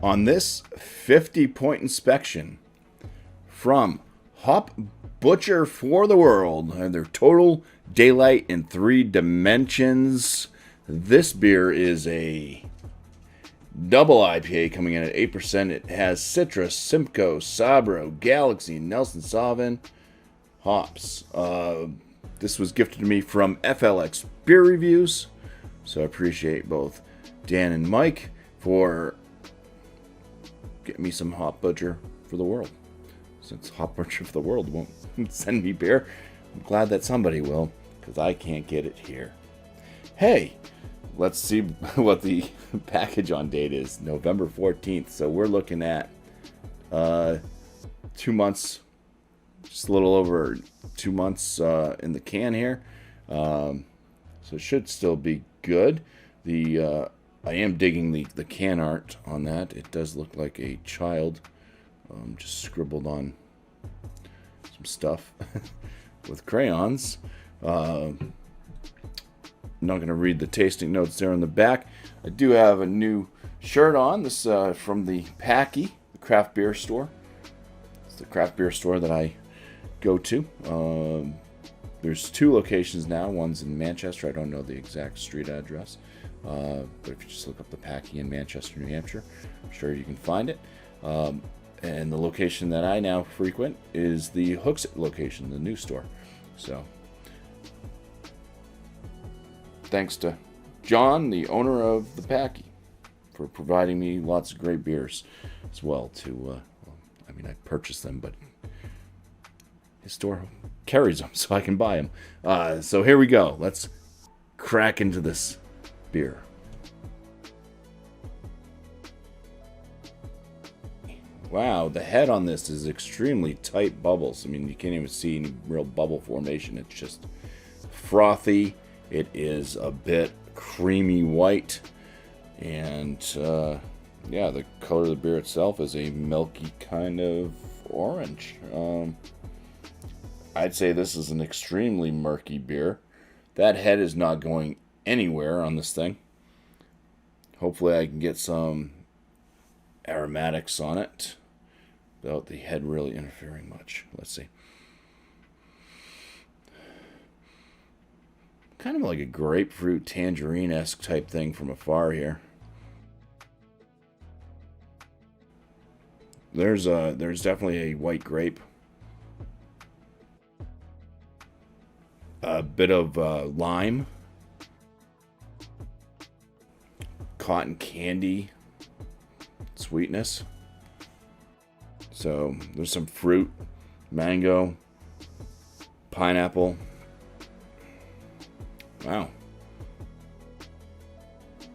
On this 50-point inspection from Hop Butcher for the World, and their total daylight in 3 dimensions, this beer is a double IPA coming in at 8%. It has Citra, Simcoe, Sabro, Galaxy, Nelson Sauvin hops. This was gifted to me from FLX Beer Reviews, so I appreciate both Dan and Mike for getting me some Hop Butcher for the World. Since Hop Butcher for the World won't send me beer, I'm glad that somebody will, because I can't get it here. Hey, let's see what the package on date is. November 14th. So we're looking at 2 months, just a little over 2 months in the can here. So it should still be good. I am digging the can art on that. It does look like a child just scribbled on some stuff with crayons. I'm not going to read the tasting notes there on the back. I do have a new shirt on. This from the Packy, the craft beer store. It's the craft beer store that I go to. There's 2 locations now. One's in Manchester. I don't know the exact street address. But if you just look up the Packy in Manchester, New Hampshire, I'm sure you can find it. And the location that I now frequent is the Hooksett location, the new store. So thanks to John, the owner of the Packy, for providing me lots of great beers as well. I purchased them, but his store carries them, so I can buy them. So here we go. Let's crack into this beer. Wow, the head on this is extremely tight bubbles. I mean, you can't even see any real bubble formation. It's just frothy. It is a bit creamy white. And, yeah, the color of the beer itself is a milky kind of orange. I'd say this is an extremely murky beer. That head is not going anywhere on this thing. Hopefully I can get some aromatics on it without the head really interfering much. Let's see. Kind of like a grapefruit tangerine-esque type thing from afar here. There's definitely a white grape. A bit of lime. Cotton candy sweetness. So there's some fruit, mango, pineapple. Wow.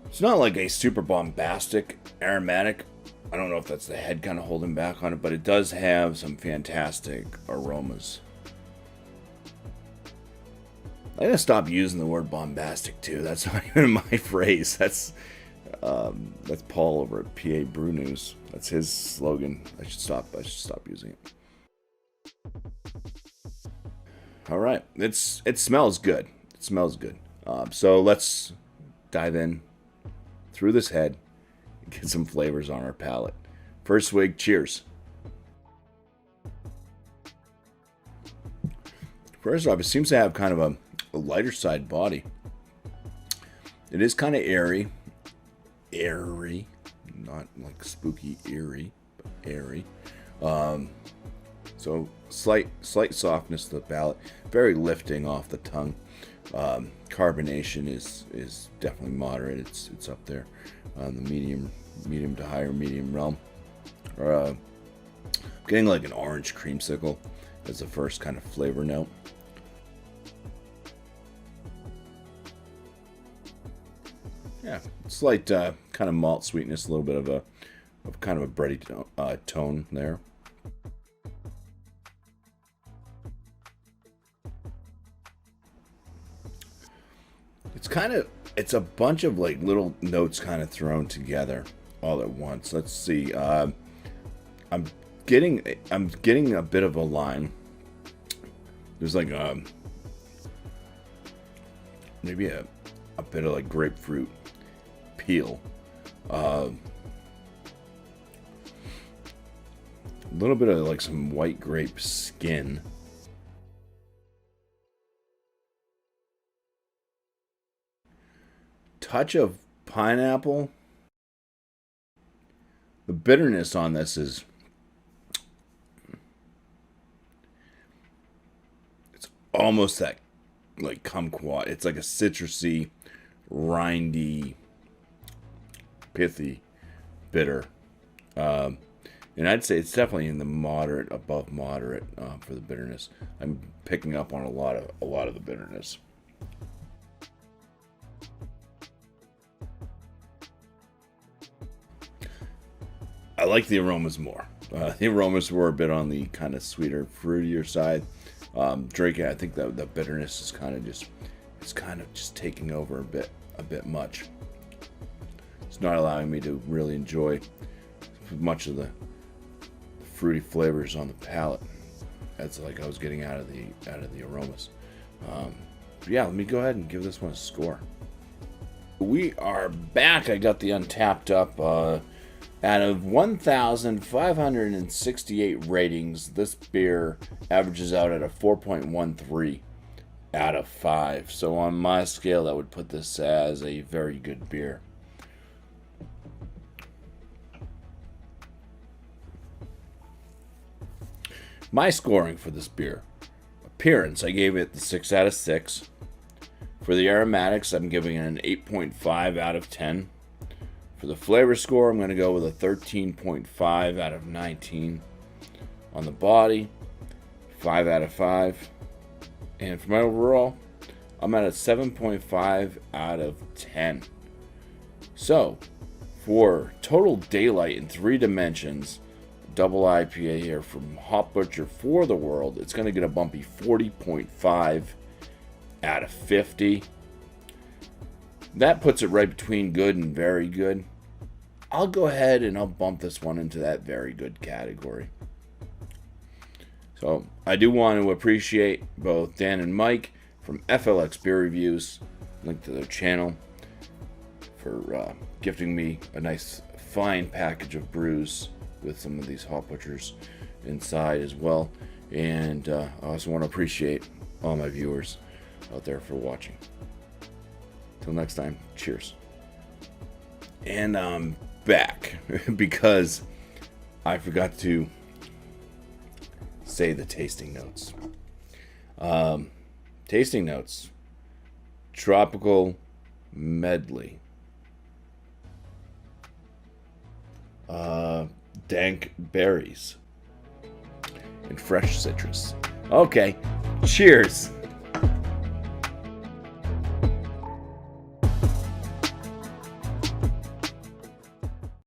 It's not like a super bombastic aromatic. I don't know if that's the head kind of holding back on it, but it does have some fantastic aromas. I'm gonna stop using the word bombastic too. That's not even my phrase. That's Paul over at PA Brew News. That's his slogan. I should stop using it. All right, it smells good. It smells good. So let's dive in through this head and get some flavors on our palate. First swig, cheers. First off, it seems to have kind of a lighter side body. It is kind of airy, not like spooky eerie, but airy. So slight softness to the palate, very lifting off the tongue. Carbonation is definitely moderate. It's up there on the medium to higher medium realm. Getting like an orange creamsicle as the first kind of flavor note. Yeah, slight kind of malt sweetness, a little bit of kind of a bready tone there. It's a bunch of like little notes kind of thrown together all at once. Let's see. I'm getting a bit of a lime. There's like maybe a bit of like grapefruit peel. A little bit of like some white grape skin. Touch of pineapple. The bitterness on this is, it's almost that like kumquat. It's like a citrusy, rindy, pithy, bitter. And I'd say it's definitely in the moderate, above moderate for the bitterness. I'm picking up on a lot of the bitterness. I like the aromas more. The aromas were a bit on the kind of sweeter, fruitier side. Drinking, I think that the bitterness is kind of just taking over a bit much. It's not allowing me to really enjoy much of the fruity flavors on the palate. That's like I was getting out of the aromas. Yeah, let me go ahead and give this one a score. We are back. I got the Untapped up. Out of 1,568 ratings, this beer averages out at a 4.13 out of 5. So on my scale, that would put this as a very good beer. My scoring for this beer. Appearance, I gave it the 6 out of 6. For the aromatics, I'm giving it an 8.5 out of 10. For the flavor score, I'm going to go with a 13.5 out of 19. On the body, 5 out of 5. And for my overall, I'm at a 7.5 out of 10. So, for total daylight in 3 dimensions, double IPA here from Hop Butcher for the world, it's going to get a bumpy 40.5 out of 50. That puts it right between good and very good. I'll go ahead and I'll bump this one into that very good category. So I do want to appreciate both Dan and Mike from FLX Beer Reviews, link to their channel, for gifting me a nice fine package of brews with some of these Hop Butchers inside as well. And I also want to appreciate all my viewers out there for watching. Till next time, cheers. And I'm back because I forgot to say the tasting notes. Tasting notes. Tropical medley. Dank berries. And fresh citrus. Okay, cheers.